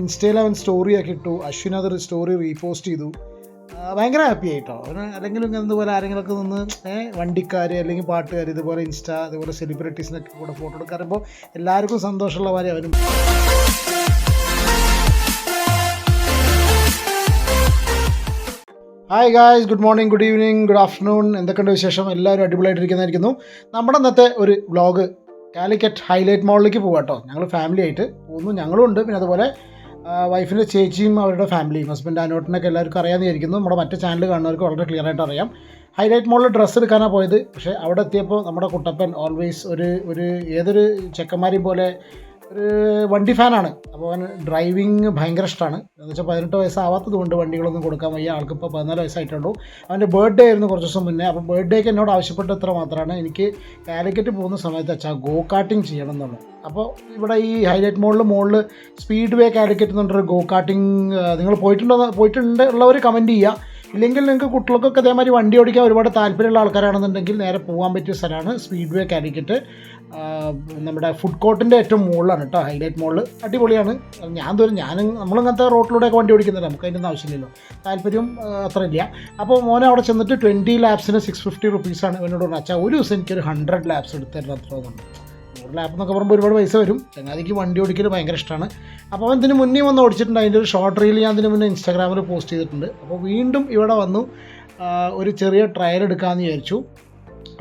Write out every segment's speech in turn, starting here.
ഇൻസ്റ്റയിൽ അവൻ സ്റ്റോറിയൊക്കെ ഇട്ടു. അശ്വിൻ അതൊരു സ്റ്റോറി റീപോസ്റ്റ് ചെയ്തു. ഭയങ്കര ഹാപ്പി ആയിട്ടോ അവന്. അല്ലെങ്കിൽ ഇങ്ങനെ ഇതുപോലെ ആരെങ്കിലുമൊക്കെ നിന്ന് വണ്ടിക്കാർ അല്ലെങ്കിൽ പാട്ടുകാർ ഇതുപോലെ ഇതുപോലെ സെലിബ്രിറ്റീസിനൊക്കെ കൂടെ ഫോട്ടോ എടുക്കാറുമ്പോൾ എല്ലാവർക്കും സന്തോഷമുള്ള കാര്യം അവനും. Hi guys, good morning, good evening, good afternoon. എന്തൊക്കെയുണ്ട് വിശേഷം? എല്ലാവരും അടിപൊളിയായിട്ടിരിക്കുന്നതായിരിക്കുന്നു. നമ്മുടെ ഇന്നത്തെ ഒരു വ്ളോഗ് കാലിക്കറ്റ് ഹൈലൈറ്റ് മോളിലേക്ക് പോകാം കേട്ടോ. ഞങ്ങൾ ഫാമിലി ആയിട്ട് പോകുന്നു. ഞങ്ങളും ഉണ്ട്, പിന്നെ അതുപോലെ വൈഫിൻ്റെ ചേച്ചിയും അവരുടെ ഫാമിലിയും ഹസ്ബൻഡ് അനോട്ടിനൊക്കെ എല്ലാവർക്കും അറിയാമെന്നിരിക്കുന്നു. നമ്മുടെ മറ്റു ചാനൽ കാണുന്നവർക്ക് വളരെ ക്ലിയർ ആയിട്ട് അറിയാം. ഹൈലൈറ്റ് മോളിൽ ഡ്രസ്സ് എടുക്കാനാണ് പോയത്. പക്ഷേ അവിടെ എത്തിയപ്പോൾ നമ്മുടെ കുട്ടപ്പൻ ഓൾവേസ് ഏതൊരു ചെക്കന്മാരെയും പോലെ ഒരു വണ്ടി ഫാനാണ്. അപ്പോൾ അവന് ഡ്രൈവിങ് ഭയങ്കര ഇഷ്ടമാണ്. എന്ന് വെച്ചാൽ 18 വയസ്സാവാത്തത് കൊണ്ട് വണ്ടികളൊന്നും കൊടുക്കാൻ വയ്യ. ആൾക്കിപ്പോൾ 14 വയസ്സായിട്ടുള്ളൂ. അവൻ്റെ ബർത്ത്ഡേ ആയിരുന്നു കുറച്ച് ദിവസം മുന്നേ. അപ്പോൾ ബർത്ത്ഡേക്ക് എന്നോട് ആവശ്യപ്പെട്ട ഇത്ര മാത്രമാണ്, എനിക്ക് കാലിക്കറ്റ് പോകുന്ന സമയത്ത് വെച്ചാൽ ഗോ കാർട്ടിങ് ചെയ്യണം എന്നുള്ളത്. അപ്പോൾ ഇവിടെ ഈ ഹൈലൈറ്റ് മോളിൽ സ്പീഡ് വേ കാലിക്കറ്റ് എന്ന് പറഞ്ഞൊരു ഗോ കാർട്ടിങ് നിങ്ങൾ പോയിട്ടുള്ളവർ കമൻറ്റ് ചെയ്യുക. ഇല്ലെങ്കിൽ നിങ്ങൾക്ക് കുട്ടികൾക്കൊക്കെ അതേമാതിരി വണ്ടി ഓടിക്കാൻ ഒരുപാട് താല്പര്യമുള്ള ആൾക്കാരാണെന്നുണ്ടെങ്കിൽ നേരെ പോകാൻ പറ്റിയ സ്ഥലമാണ് സ്പീഡ് വേ കാലിക്കറ്റ്. നമ്മുടെ ഫുഡ് കോർട്ടിൻ്റെ ഏറ്റവും മുകളിലാണ് കേട്ടോ ഹൈലൈറ്റ് മോളിൽ. അടിപൊളിയാണ്. നമ്മളിങ്ങനത്തെ റോട്ടിലൂടെയൊക്കെ വണ്ടി ഓടിക്കുന്നില്ല, നമുക്ക് അതിൻ്റെ ആവശ്യമില്ലല്ലോ, താല്പര്യം അത്ര ഇല്ല. അപ്പോൾ മോനെ അവിടെ ചെന്നിട്ട് 20 ലാപ്സിന് 650 റുപ്പീസാണ്. എന്നോട് പറഞ്ഞു, അച്ഛാ ഒരു ദിവസം എനിക്കൊരു 100 ലാപ്സ് എടുത്ത് തരണം അത്ര തോന്നുന്നു. 100 ലാപ്പ് എന്നൊക്കെ പറയുമ്പോൾ ഒരുപാട് പൈസ വരും. ചങ്ങാതിക്ക് വണ്ടി ഓടിക്കൽ ഭയങ്കര ഇഷ്ടമാണ്. അപ്പോൾ അവൻ ഇതിന് മുന്നേ വന്ന് ഓടിച്ചിട്ടുണ്ട്. അതിൻ്റെ ഒരു ഷോർട്ട് റീൽ ഞാൻ ഇതിന് മുന്നേ ഇൻസ്റ്റാഗ്രാമിൽ പോസ്റ്റ് ചെയ്തിട്ടുണ്ട്. അപ്പോൾ വീണ്ടും ഇവിടെ വന്നു ഒരു ചെറിയ ട്രയൽ എടുക്കാമെന്ന് വിചാരിച്ചു.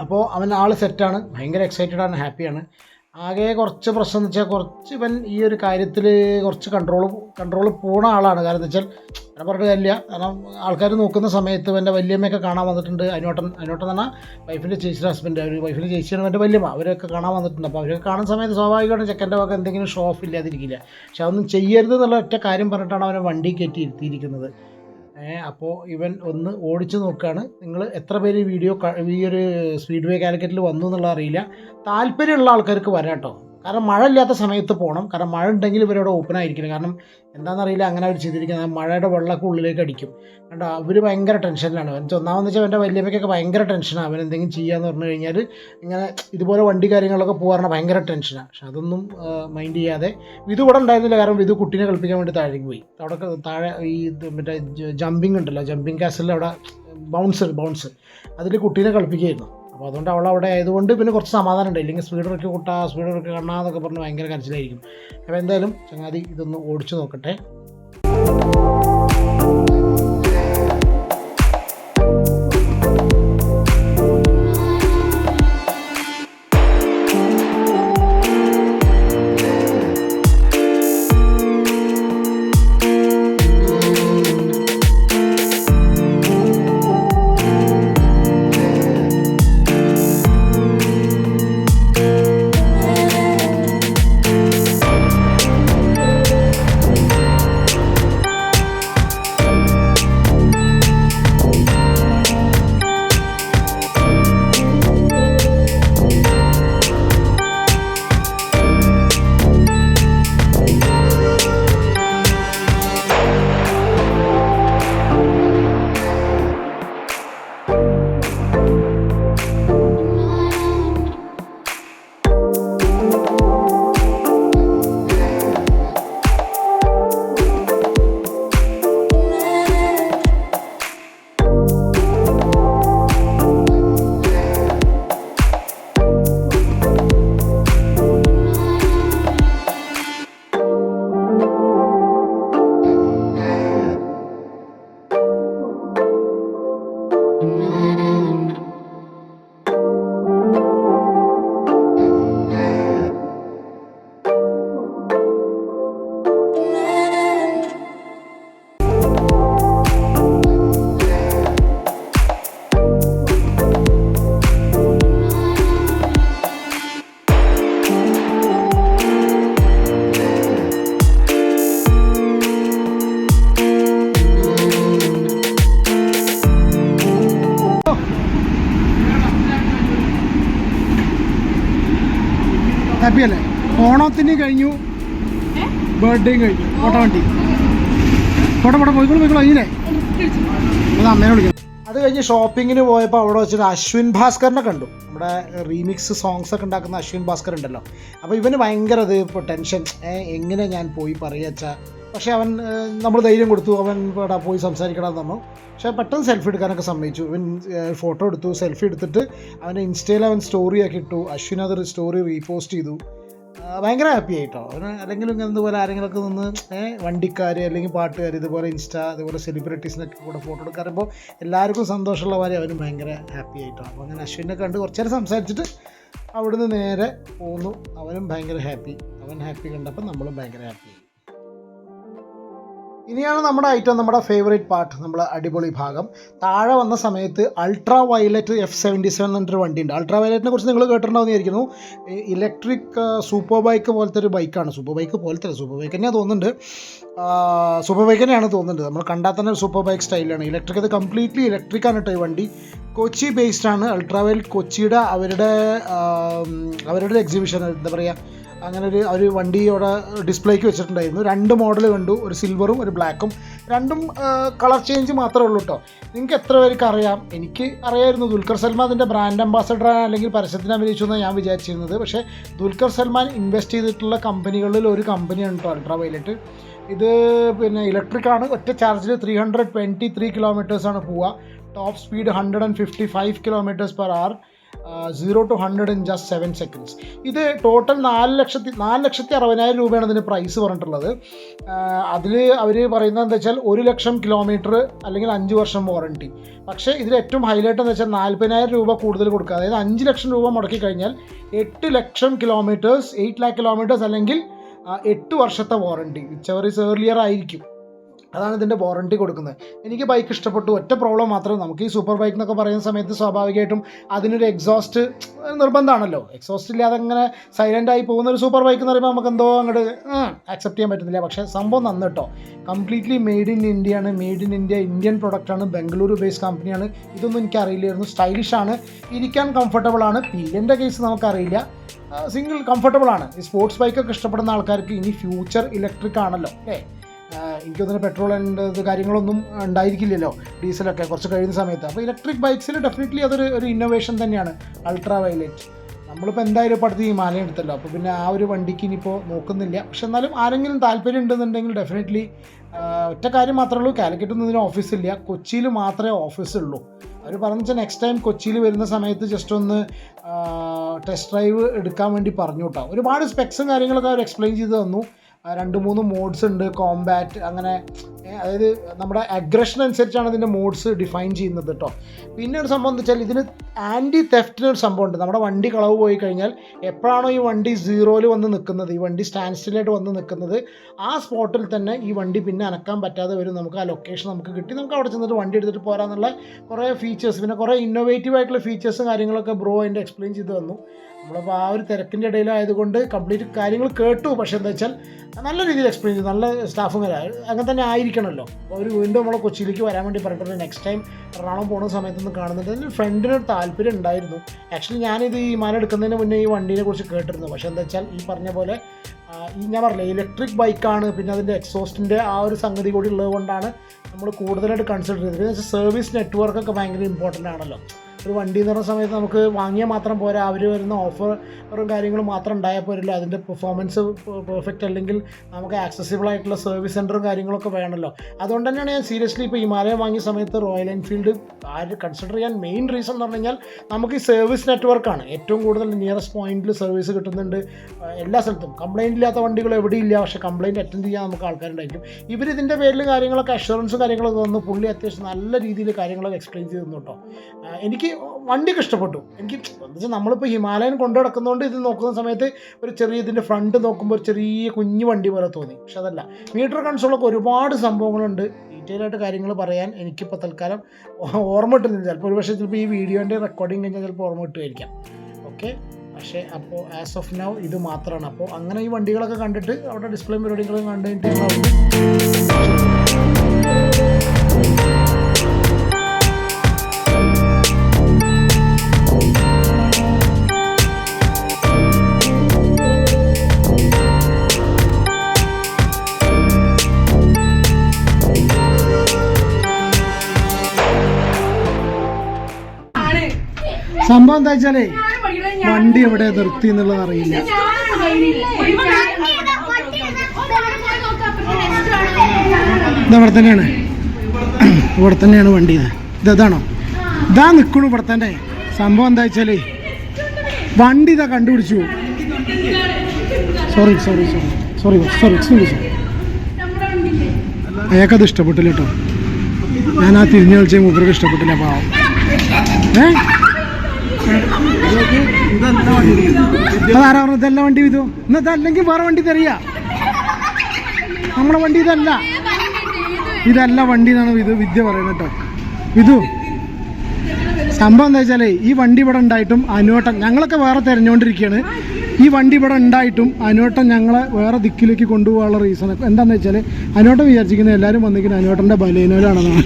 അപ്പോൾ അവൻ ആൾ സെറ്റാണ്, ഭയങ്കര എക്സൈറ്റഡാണ്, ഹാപ്പിയാണ്. ആകെ കുറച്ച് പ്രശ്നം എന്ന് വെച്ചാൽ ഇവൻ ഈ ഒരു കാര്യത്തിൽ കുറച്ച് കൺട്രോൾ പോണ ആളാണ്. കാരണം എന്താ വെച്ചാൽ ഞാൻ പറഞ്ഞിട്ട് കാര്യമില്ല. കാരണം ആൾക്കാർ നോക്കുന്ന സമയത്ത് എൻ്റെ വല്യമ്മയൊക്കെ കാണാൻ വന്നിട്ടുണ്ട്. അനോട്ടൻ എന്ന് പറഞ്ഞാൽ വൈഫിൻ്റെ ചേച്ചിയുടെ ഹസ്ബൻഡ്, വൈഫിൻ്റെ ചേച്ചിയാണ് എൻ്റെ വല്യമ്മ, അവരൊക്കെ കാണാൻ വന്നിട്ടുണ്ട്. അപ്പോൾ അവരൊക്കെ കാണുന്ന സമയത്ത് സ്വാഭാവികമായിട്ട് ചെക്കൻ്റെ വക എന്തെങ്കിലും ഷോ ഓഫ് ഇല്ലാതിരിക്കില്ല. പക്ഷെ അതൊന്നും ചെയ്യരുത് എന്നുള്ള ഒറ്റ കാര്യം പറഞ്ഞിട്ടാണ് അവനെ വണ്ടി കയറ്റി ഇരുത്തിയിരിക്കുന്നത്. അപ്പോൾ ഇവൻ ഒന്ന് ഓടിച്ച് നോക്കുകയാണ്. നിങ്ങൾ എത്ര പേര് ഈ ഒരു സ്പീഡ് വേ കാലിക്കറ്റിൽ വന്നു എന്നുള്ളത് അറിയില്ല. താല്പര്യമുള്ള ആൾക്കാർക്ക് വരാം കേട്ടോ. കാരണം മഴ ഇല്ലാത്ത സമയത്ത് പോകണം. കാരണം മഴ ഉണ്ടെങ്കിൽ ഇവരവിടെ ഓപ്പൺ ആയിരിക്കില്ല. കാരണം എന്താണെന്നറിയില്ല, അങ്ങനെ അവർ ചെയ്തിരിക്കുന്നത് മഴയുടെ വെള്ളമൊക്കെ ഉള്ളിലേക്ക് അടിക്കും. കണ്ടോ, അവർ ഭയങ്കര ടെൻഷനിലാണ്. ഒന്നാമെന്ന് വെച്ചാൽ എൻ്റെ വല്യമ്മയ്ക്കൊക്കെ ഭയങ്കര ടെൻഷനാണ്. അവൻ എന്തെങ്കിലും ചെയ്യാന്ന് പറഞ്ഞു കഴിഞ്ഞാൽ ഇങ്ങനെ ഇതുപോലെ വണ്ടി കാര്യങ്ങളൊക്കെ പോകാറുണ്ട്, ഭയങ്കര ടെൻഷനാണ്. പക്ഷെ അതൊന്നും മൈൻഡ് ചെയ്യാതെ വിധു ഇവിടെ ഉണ്ടായിരുന്നില്ല. കാരണം വിധു കുട്ടീനെ കളിപ്പിക്കാൻ വേണ്ടി താഴേക്ക് പോയി. അവിടെ താഴെ ഈ മറ്റേ ജമ്പിങ് ഉണ്ടല്ലോ, ജമ്പിങ് കാസിൽ അവിടെ ബൗൺസ് അതിൽ കുട്ടീനെ കളിപ്പിക്കുകയായിരുന്നു. അപ്പോൾ അതുകൊണ്ട് അവളവിടെ ആയതുകൊണ്ട് പിന്നെ കുറച്ച് സമാധാനം ഉണ്ട്. ഇല്ലെങ്കിൽ സ്പീഡ് ഇറക്കി കാണാന്നൊക്കെ പറഞ്ഞ് ഭയങ്കര കരച്ചിലായിരിക്കും. അപ്പോൾ എന്തായാലും ചങ്ങാതി ഇതൊന്ന് ഓടിച്ചു നോക്കട്ടെ. ഹാപ്പി അല്ലേ? ഓണത്തിന് കഴിഞ്ഞു, ബർത്ത്ഡേയും കഴിഞ്ഞു. വണ്ടി പോയിക്കോളൂ ഇങ്ങനെ. അത് അമ്മേനെ വിളിക്കാം. അത് കഴിഞ്ഞ് ഷോപ്പിങ്ങിന് പോയപ്പോൾ അവിടെ വെച്ചിട്ട് അശ്വിൻ ഭാസ്കറിനെ കണ്ടു. നമ്മുടെ റീമിക്സ് സോങ്സ് ഒക്കെ ഉണ്ടാക്കുന്ന അശ്വിൻ ഭാസ്കർ ഉണ്ടല്ലോ. അപ്പോൾ ഇവന് ഭയങ്കര ഇപ്പോൾ ടെൻഷൻ, എങ്ങനെ ഞാൻ പോയി പറയുക വെച്ചാൽ പക്ഷേ അവൻ നമ്മൾ ധൈര്യം കൊടുത്തു, അവൻ ഇവിടെ പോയി സംസാരിക്കണമെന്ന് പറഞ്ഞു. പക്ഷേ പെട്ടെന്ന് സെൽഫി എടുക്കാനൊക്കെ സമ്മതിച്ചു. അവൻ ഫോട്ടോ എടുത്തു, സെൽഫി എടുത്തിട്ട് അവൻ്റെ ഇൻസ്റ്റയിൽ അവൻ സ്റ്റോറിയൊക്കെ ഇട്ടു. അശ്വിൻ അതൊരു സ്റ്റോറി റീപോസ്റ്റ് ചെയ്തു. ഭയങ്കര ഹാപ്പി ആയിട്ടോ അവന്. അല്ലെങ്കിൽ ഇതുപോലെ ആരെങ്കിലുമൊക്കെ നിന്ന് വണ്ടിക്കാർ അല്ലെങ്കിൽ പാട്ടുകാർ ഇതുപോലെ ഇതുപോലെ സെലിബ്രിറ്റീസിനൊക്കെ കൂടെ ഫോട്ടോ എടുക്കാറുമ്പോൾ എല്ലാവർക്കും സന്തോഷമുള്ള മാതിരി അവനും ഭയങ്കര ഹാപ്പി ആയിട്ടോ. അപ്പോൾ അങ്ങനെ അശ്വിനെ കണ്ട് കുറച്ച് നേരം സംസാരിച്ചിട്ട് അവിടുന്ന് നേരെ പോന്നു. അവനും ഭയങ്കര ഹാപ്പി. അവൻ ഹാപ്പി കണ്ടപ്പോൾ നമ്മളും ഭയങ്കര ഹാപ്പി. ഇനിയാണ് നമ്മുടെ ഐറ്റം, നമ്മുടെ ഫേവറേറ്റ് പാർട്ട്, നമ്മളെ അടിപൊളി ഭാഗം. താഴെ വന്ന സമയത്ത് അൾട്രാ വയലറ്റ് F77 എന്നൊരു വണ്ടിയുണ്ട്. അൾട്രാ വയലറ്റിനെ കുറിച്ച് നിങ്ങൾ കേട്ടിട്ടുണ്ടാവുന്നതായിരിക്കുന്നു. ഇലക്ട്രിക് സൂപ്പർ ബൈക്ക് പോലത്തെ ഒരു ബൈക്കാണ്. സൂപ്പർ ബൈക്ക് പോലത്തെ സൂപ്പർ ബൈക്ക് തന്നെയാണ് തോന്നുന്നുണ്ട്. സൂപ്പർ ബൈക്ക് തന്നെയാണ് തോന്നുന്നുണ്ട്. നമ്മൾ കണ്ടാൽ തന്നെ ഒരു സൂപ്പർ ബൈക്ക് സ്റ്റൈലാണ്. ഇലക്ട്രിക്, അത് കംപ്ലീറ്റ്ലി ഇലക്ട്രിക്കാണ് കേട്ടോ ഈ വണ്ടി. കൊച്ചി ബേസ്ഡ് ആണ്. അൾട്രാ വയലറ്റ് കൊച്ചിയുടെ അവരുടെ എക്സിബിഷൻ, എന്താ പറയുക, അങ്ങനെ ഒരു വണ്ടി അവിടെ ഡിസ്പ്ലേക്ക് വെച്ചിട്ടുണ്ടായിരുന്നു. 2 മോഡൽ കണ്ടു, ഒരു സിൽവറും ഒരു ബ്ലാക്കും. രണ്ടും കളർ ചേഞ്ച് മാത്രമേ ഉള്ളൂ കേട്ടോ. നിങ്ങൾക്ക് എത്ര പേർക്ക് അറിയാം? എനിക്ക് അറിയായിരുന്നു. ദുൽഖർ സൽമാൻ അതിൻ്റെ ബ്രാൻഡ് അംബാസഡർ അല്ലെങ്കിൽ പരസ്യത്തിന് അഭിനയിച്ചു എന്നാണ് ഞാൻ വിചാരിച്ചിരുന്നത്. പക്ഷേ ദുൽഖർ സൽമാൻ ഇൻവെസ്റ്റ് ചെയ്തിട്ടുള്ള കമ്പനികളിൽ ഒരു കമ്പനിയാണ് കേട്ടോ അൾട്രാ വയലറ്റ്. ഇത് പിന്നെ ഇലക്ട്രിക്കാണ്. ഒറ്റ ചാർജിൽ 323 കിലോമീറ്റേഴ്സാണ് പോവുക. Top speed 155 km/h. 0 to 100 in just 7 seconds. ഇത് ടോട്ടൽ 4,60,000 രൂപയാണ് ഇതിന് പ്രൈസ് പറഞ്ഞിട്ടുള്ളത്. അതിൽ അവർ പറയുന്നത് എന്താ വെച്ചാൽ 1,00,000 കിലോമീറ്റർ അല്ലെങ്കിൽ 5 വർഷം വാറണ്ടി. പക്ഷേ ഇതിൽ ഏറ്റവും ഹൈലൈറ്റ് എന്ന് വെച്ചാൽ 40,000 രൂപ കൂടുതൽ കൊടുക്കുക. അതായത് 5 ലക്ഷം രൂപ മുടക്കി കഴിഞ്ഞാൽ 8 ലക്ഷം കിലോമീറ്റേഴ്സ്, 8 lakh kilometers അല്ലെങ്കിൽ 8 വർഷത്തെ warranty. Which ever is earlier ആയിരിക്കും. അതാണ് ഇതിൻ്റെ വാറണ്ടി കൊടുക്കുന്നത്. എനിക്ക് ബൈക്ക് ഇഷ്ടപ്പെട്ടു. ഒറ്റ പ്രോബ്ലം മാത്രമേ, നമുക്ക് ഈ സൂപ്പർ ബൈക്ക് എന്നൊക്കെ പറയുന്ന സമയത്ത് സ്വാഭാവികമായിട്ടും അതിനൊരു എക്സോസ്റ്റ് നിർബന്ധമാണല്ലോ. എക്സോസ്റ്റ് ഇല്ലാതെ അങ്ങനെ സൈലൻ്റായി പോകുന്ന ഒരു സൂപ്പർ ബൈക്ക് എന്ന് പറയുമ്പോൾ നമുക്ക് എന്തോ അങ്ങോട്ട് ആക്സെപ്റ്റ് ചെയ്യാൻ പറ്റുന്നില്ല. പക്ഷേ സംഭവം നന്ന് കേട്ടോ. കംപ്ലീറ്റ്ലി മെയ്ഡ് ഇൻ ഇന്ത്യ ആണ്. മെയ്ഡ് ഇൻ ഇന്ത്യ, ഇന്ത്യൻ പ്രൊഡക്റ്റാണ്. ബംഗളൂരു ബേസ്ഡ് കമ്പനിയാണ്. ഇതൊന്നും എനിക്ക് അറിയില്ലായിരുന്നു. സ്റ്റൈലിഷാണ്, ഇരിക്കാൻ കംഫർട്ടബിളാണ്. പില്ലിൻ്റെ കേസ് നമുക്കറിയില്ല. സിംഗിൾ കംഫർട്ടബിളാണ്. ഈ സ്പോർട്സ് ബൈക്കൊക്കെ ഇഷ്ടപ്പെടുന്ന ആൾക്കാർക്ക് ഇനി ഫ്യൂച്ചർ ഇലക്ട്രിക് ആണല്ലോ അല്ലേ. എനിക്കൊന്നും പെട്രോൾ ആൻഡ് കാര്യങ്ങളൊന്നും ഉണ്ടായിരിക്കില്ലല്ലോ, ഡീസലൊക്കെ കുറച്ച് കഴിയുന്ന സമയത്ത്. അപ്പോൾ ഇലക്ട്രിക് ബൈക്സിൽ ഡെഫിനറ്റ്ലി അതൊരു ഇന്നോവേഷൻ തന്നെയാണ് അൾട്രാ വയലറ്റ്. നമ്മളിപ്പോൾ എന്തായാലും ഇപ്പോൾ അടുത്ത് ഹിമാലയം എടുത്തല്ലോ, അപ്പോൾ പിന്നെ ആ ഒരു വണ്ടിക്ക് ഇനിയിപ്പോൾ നോക്കുന്നില്ല. പക്ഷെ എന്നാലും ആരെങ്കിലും താല്പര്യം ഉണ്ടെന്നുണ്ടെങ്കിൽ ഡെഫിനറ്റ്ലി ഒറ്റ കാര്യം മാത്രമേ ഉള്ളൂ, കാലിക്കറ്റൊന്നും ഇതിന് ഓഫീസില്ല, കൊച്ചിയിൽ മാത്രമേ ഓഫീസുള്ളൂ. അവർ പറഞ്ഞു വെച്ചാൽ നെക്സ്റ്റ് ടൈം കൊച്ചിയിൽ വരുന്ന സമയത്ത് ജസ്റ്റ് ഒന്ന് ടെസ്റ്റ് ഡ്രൈവ് എടുക്കാൻ വേണ്ടി പറഞ്ഞു കേട്ടോ. ഒരുപാട് സ്പെക്സും കാര്യങ്ങളൊക്കെ അവർ എക്സ്പ്ലെയിൻ ചെയ്ത് തന്നു. 2-3 മോഡ്സ് ഉണ്ട്, കോംബാറ്റ്, അങ്ങനെ അതായത് നമ്മുടെ അഗ്രഷൻ അനുസരിച്ചാണ് ഇതിൻ്റെ മോഡ്സ് ഡിഫൈൻ ചെയ്യുന്നത് കേട്ടോ. പിന്നെ ഒരു സംഭവം എന്താ വെച്ചാൽ ഇതിന് ആൻറ്റി തെഫ്റ്റിനൊരു സംഭവമുണ്ട്. നമ്മുടെ വണ്ടി കളവ് പോയി കഴിഞ്ഞാൽ എപ്പോഴാണോ ഈ വണ്ടി 0-ൽ വന്ന് നിൽക്കുന്നത്, ഈ വണ്ടി സ്റ്റാൻഡ് സ്റ്റിലായിട്ട് വന്ന് നിൽക്കുന്നത്, ആ സ്പോട്ടിൽ തന്നെ ഈ വണ്ടി പിന്നെ അനക്കാൻ പറ്റാതെ വരും. നമുക്ക് ആ ലൊക്കേഷൻ നമുക്ക് കിട്ടി, നമുക്ക് അവിടെ ചെന്നിട്ട് വണ്ടി എടുത്തിട്ട് പോരാന്നുള്ള കുറേ ഫീച്ചേഴ്സ്, പിന്നെ കുറേ ഇന്നോവേറ്റീവ് ആയിട്ടുള്ള ഫീച്ചേഴ്സും കാര്യങ്ങളൊക്കെ ബ്രോ അതിൻ്റെ എക്സ്പ്ലെയിൻ ചെയ്ത് തന്നു. നമ്മളിപ്പോൾ ആ ഒരു തിരക്കിൻ്റെ ഇടയിലായതുകൊണ്ട് കംപ്ലീറ്റ് കാര്യങ്ങൾ കേട്ടു. പക്ഷേ എന്താ വെച്ചാൽ നല്ല രീതിയിൽ എക്സ്പ്ലെയിൻ ചെയ്തു, നല്ല സ്റ്റാഫും അങ്ങനെ തന്നെ ആയിരിക്കണമല്ലോ. അപ്പോൾ അവർ വീണ്ടും നമ്മളെ കൊച്ചിയിലേക്ക് വരാൻ വേണ്ടി പറഞ്ഞിട്ടുണ്ട്. നെക്സ്റ്റ് ടൈം എറണാകുളം പോകുന്ന സമയത്തൊന്നും കാണുന്നുണ്ട്. എൻ്റെ ഫ്രണ്ടിനൊരു താല്പര്യം ഉണ്ടായിരുന്നു. ആക്ച്വലി ഞാനിത് ഈ മാല എടുക്കുന്നതിന് മുന്നേ ഈ വണ്ടീനെ കുറിച്ച് കേട്ടിരുന്നു. പക്ഷേ എന്താ വെച്ചാൽ ഈ പറഞ്ഞ പോലെ ഞാൻ പറഞ്ഞില്ലേ ഇലക്ട്രിക് ബൈക്കാണ്, പിന്നെ അതിൻ്റെ എക്സോസ്റ്റിൻ്റെ ആ ഒരു സംഗതി കൂടി ഉള്ളത് കൊണ്ടാണ് നമ്മൾ കൂടുതലായിട്ട് കൺസിഡർ ചെയ്തത്. പിന്നെ സർവീസ് നെറ്റ്വർക്കൊക്കെ ഭയങ്കര ഇമ്പോർട്ടൻ്റ് ആണല്ലോ. ഒരു വണ്ടി എന്ന് പറയുന്ന സമയത്ത് നമുക്ക് വാങ്ങിയാൽ മാത്രം പോരാ, അവർ വരുന്ന ഓഫറും കാര്യങ്ങളും മാത്രം ഉണ്ടായാൽ പോരല്ലോ. അതിൻ്റെ പെർഫോമൻസ് പെർഫെക്റ്റ് അല്ലെങ്കിൽ നമുക്ക് ആക്സസിബിൾ ആയിട്ടുള്ള സർവീസ് സെൻറ്ററും കാര്യങ്ങളൊക്കെ വേണമല്ലോ. അതുകൊണ്ട് തന്നെയാണ് ഞാൻ സീരിയസ്ലി ഇപ്പോൾ ഹിമാലയം വാങ്ങിയ സമയത്ത് റോയൽ എൻഫീൽഡ് കൺസിഡർ ചെയ്യാൻ മെയിൻ റീസൺ എന്ന് പറഞ്ഞു കഴിഞ്ഞാൽ നമുക്ക് ഈ സർവീസ് നെറ്റ്വർക്കാണ് ഏറ്റവും കൂടുതൽ. നിയറസ്റ്റ് പോയിന്റിൽ സർവീസ് കിട്ടുന്നുണ്ട് എല്ലാ സ്ഥലത്തും. കംപ്ലയിൻ്റ് ഇല്ലാത്ത വണ്ടികൾ എവിടെയില്ല, പക്ഷേ കംപ്ലയിൻറ്റ് അറ്റൻഡ് ചെയ്യാൻ നമുക്ക് ആൾക്കാരുണ്ടായിരിക്കും. ഇവരിതിൻ്റെ പേരിൽ കാര്യങ്ങളൊക്കെ അഷുറൻസും കാര്യങ്ങളൊക്കെ തന്നു. പുള്ളി അത്യാവശ്യം നല്ല രീതിയിൽ കാര്യങ്ങളൊക്കെ എക്സ്പ്ലെയിൻ ചെയ്ത് തന്നു കേട്ടോ. എനിക്ക് വണ്ടിയൊക്കെ ഇഷ്ടപ്പെട്ടു. എനിക്ക് എന്താ വെച്ചാൽ നമ്മളിപ്പോൾ ഹിമാലയൻ കൊണ്ടു നടക്കുന്നതുകൊണ്ട് ഇത് നോക്കുന്ന സമയത്ത് ഒരു ചെറിയ ഇതിൻ്റെ ഫ്രണ്ട് നോക്കുമ്പോൾ ഒരു ചെറിയ കുഞ്ഞു വണ്ടി പോലെ തോന്നി. പക്ഷെ അതല്ല, മീറ്റർ കൺസോളൊക്കെ ഒരുപാട് സംഭവങ്ങളുണ്ട്. ഡീറ്റെയിൽ ആയിട്ട് കാര്യങ്ങൾ പറയാൻ എനിക്കിപ്പോൾ തൽക്കാലം ഓർമ്മ കിട്ടുന്നില്ല. ചിലപ്പോൾ ഒരു പക്ഷേ ചിലപ്പോൾ ഈ വീഡിയോൻ്റെ റെക്കോർഡിങ് കഴിഞ്ഞാൽ ചിലപ്പോൾ ഓർമ്മ കിട്ടുമായിരിക്കാം. ഓക്കെ, പക്ഷേ അപ്പോൾ ആസ് ഓഫ് നൗ ഇത് മാത്രമാണ്. അപ്പോൾ അങ്ങനെ ഈ വണ്ടികളൊക്കെ കണ്ടിട്ട് അവിടെ ഡിസ്പ്ലേ പരിപാടികളൊക്കെ കണ്ടിട്ട് സംഭവം എന്താ വെച്ചാലേ വണ്ടി എവിടെ നിർത്തി എന്നുള്ളത് അറിയില്ല. ഇതവിടെ തന്നെയാണ്, ഇവിടെ തന്നെയാണ് വണ്ടി. ഇതാണോ? ഇതാ നിൽക്കണു ഇവിടെ തന്നെ. സംഭവം എന്താ വെച്ചാൽ വണ്ടി ഇതാ കണ്ടുപിടിച്ചു. Sorry sorry sorry sorry sorry excuse. അയാൾക്കത് ഇഷ്ടപ്പെട്ടില്ല കേട്ടോ. ഞാൻ ആ തിരിഞ്ഞു കളിച്ച മൂപ്പർക്ക് ഇഷ്ടപ്പെട്ടില്ല. പാവം. അതാരാ പറഞ്ഞു ഇതല്ല വണ്ടി? വിധു എന്നാ ഇതല്ലെങ്കിൽ വേറെ വണ്ടി തരിക. നമ്മളെ വണ്ടി ഇതല്ല, ഇതല്ല വണ്ടി എന്നാണ് വിദ്യ പറയുന്നത് കേട്ടോ. വിധു സംഭവം എന്താ വെച്ചാലേ ഈ വണ്ടി ഇവിടെ ഉണ്ടായിട്ടും അനുവേട്ടൻ, ഞങ്ങളൊക്കെ വേറെ തിരഞ്ഞുകൊണ്ടിരിക്കുകയാണ്. ഈ വണ്ടി ഇവിടെ ഉണ്ടായിട്ടും അനുവേട്ടൻ ഞങ്ങളെ വേറെ ദിക്കിലേക്ക് കൊണ്ടുപോകാനുള്ള റീസൺ എന്താണെന്ന് വെച്ചാൽ അനുവേട്ടൻ വിചാരിച്ചിരിക്കുന്നത് എല്ലാവരും വന്നിരിക്കുന്നത് അനുവേട്ടൻ്റെ ബലേനോയിലാണെന്നാണ്.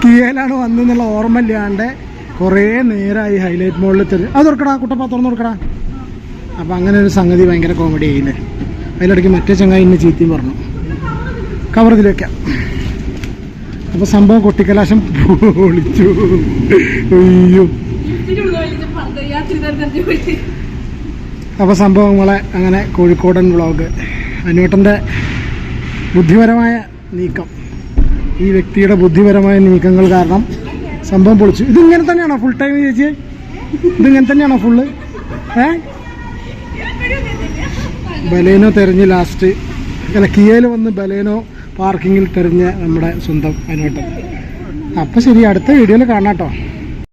കിയയിലാണ് വന്നെന്നുള്ള ഓർമ്മ ഇല്ലാണ്ട് കുറേ നേരമായി ഹൈലൈറ്റ് മോളിൽ അത് തുറക്കടാ കുട്ടപ്പ, തുറന്നു കൊടുക്കടാ. അപ്പം അങ്ങനെ ഒരു സംഗതി ഭയങ്കര കോമഡി ആയില്ലേ. അതിലിടയ്ക്ക് മറ്റേ ചങ്ങായി ഇന്ന് ചീത്തയും പറഞ്ഞു. കവറിൽ വയ്ക്കാം. അപ്പോൾ സംഭവം കൊട്ടിക്കലാശം പൊളിച്ചു. അയ്യോ. അപ്പോൾ സംഭവങ്ങളെ അങ്ങനെ കോഴിക്കോടൻ വ്ളോഗ്, അനുവേട്ടൻ്റെ ബുദ്ധിപരമായ നീക്കം, ഈ വ്യക്തിയുടെ ബുദ്ധിപരമായ നീക്കങ്ങൾ കാരണം സംഭവം പൊളിച്ചു. ഇതിങ്ങനെ തന്നെയാണോ ഫുൾ ടൈം ചേച്ചി? ഇതിങ്ങനെ തന്നെയാണോ ഫുള്ള്? ബലേനോ തെരഞ്ഞ് ലാസ്റ്റ് അല്ല കിയയിൽ വന്ന് ബലേനോ പാർക്കിങ്ങിൽ തെരഞ്ഞ നമ്മുടെ സ്വന്തം അനുവേട്ടൻ. അപ്പം ശരി, അടുത്ത വീഡിയോയിൽ കാണാം കേട്ടോ.